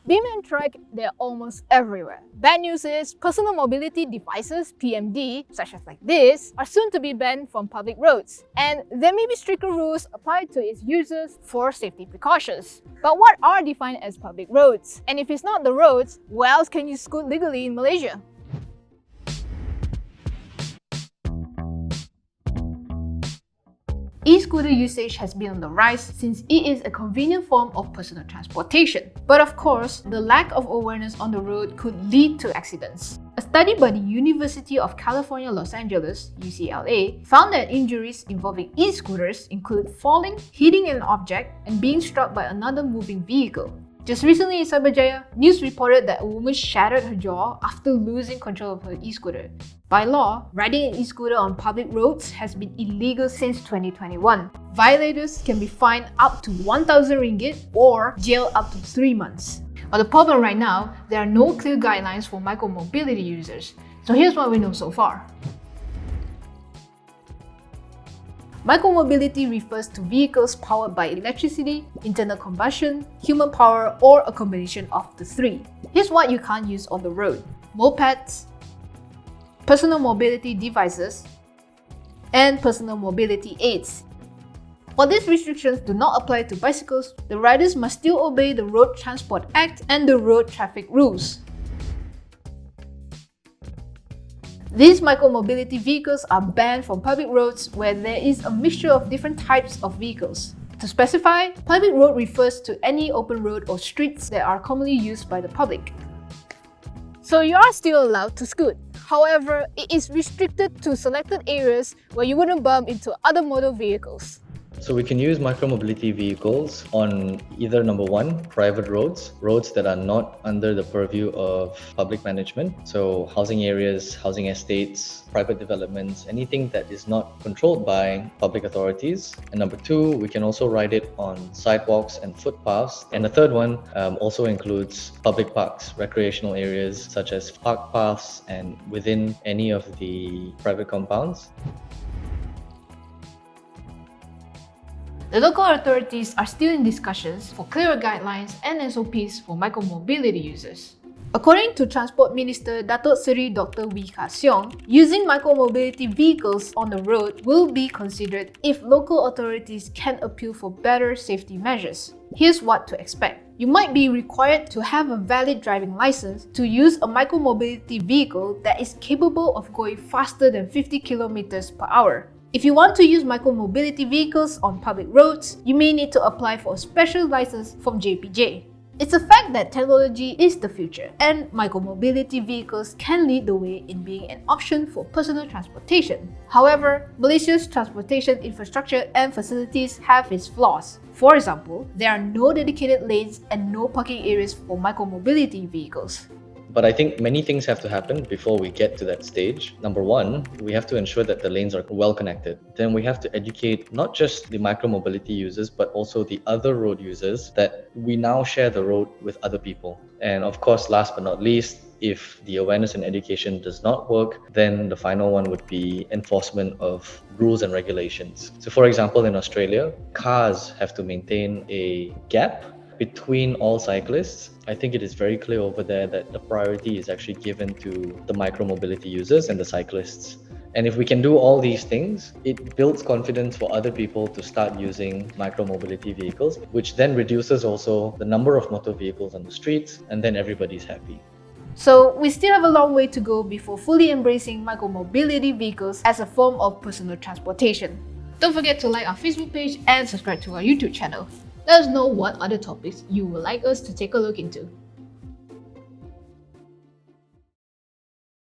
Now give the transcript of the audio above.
Beam and Tryke, they're almost everywhere. Bad news is, personal mobility devices, PMD, such as like this, are soon to be banned from public roads. And there may be stricter rules applied to its users for safety precautions. But what are defined as public roads? And if it's not the roads, where else can you scoot legally in Malaysia? E-scooter usage has been on the rise since it is a convenient form of personal transportation. But of course, the lack of awareness on the road could lead to accidents. A study by the University of California, Los Angeles, UCLA, found that injuries involving e-scooters include falling, hitting an object, and being struck by another moving vehicle. Just recently in Cyberjaya, news reported that a woman shattered her jaw after losing control of her e-scooter. By law, riding an e-scooter on public roads has been illegal since 2021. Violators can be fined up to 1,000 ringgit or jailed up to 3 months. But the problem right now, there are no clear guidelines for micromobility users. So here's what we know so far. Micromobility refers to vehicles powered by electricity, internal combustion, human power, or a combination of the three. Here's what you can't use on the road: mopeds, personal mobility devices, and personal mobility aids. While these restrictions do not apply to bicycles, the riders must still obey the Road Transport Act and the road traffic rules. These micromobility vehicles are banned from public roads where there is a mixture of different types of vehicles. To specify, public road refers to any open road or streets that are commonly used by the public. So you are still allowed to scoot. However, it is restricted to selected areas where you wouldn't bump into other motor vehicles. So we can use micromobility vehicles on either number one, private roads that are not under the purview of public management. So housing areas, housing estates, private developments, anything that is not controlled by public authorities. And number two, we can also ride it on sidewalks and footpaths. And the third one also includes public parks, recreational areas such as park paths and within any of the private compounds. The local authorities are still in discussions for clearer guidelines and SOPs for micromobility users. According to Transport Minister Datuk Seri Dr. Wee Ka Siong, using micromobility vehicles on the road will be considered if local authorities can appeal for better safety measures. Here's what to expect. You might be required to have a valid driving license to use a micromobility vehicle that is capable of going faster than 50 km per hour. If you want to use micromobility vehicles on public roads, you may need to apply for a special license from JPJ. It's a fact that technology is the future, and micromobility vehicles can lead the way in being an option for personal transportation. However, Malaysia's transportation infrastructure and facilities have its flaws. For example, there are no dedicated lanes and no parking areas for micromobility vehicles. But I think many things have to happen before we get to that stage. Number one, we have to ensure that the lanes are well connected. Then we have to educate not just the micromobility users, but also the other road users that we now share the road with other people. And of course, last but not least, if the awareness and education does not work, then the final one would be enforcement of rules and regulations. So for example, in Australia, cars have to maintain a gap between all cyclists. I think it is very clear over there that the priority is actually given to the micromobility users and the cyclists. And if we can do all these things, it builds confidence for other people to start using micromobility vehicles, which then reduces also the number of motor vehicles on the streets, and then everybody's happy. So we still have a long way to go before fully embracing micromobility vehicles as a form of personal transportation. Don't forget to like our Facebook page and subscribe to our YouTube channel. Let us know what other topics you would like us to take a look into.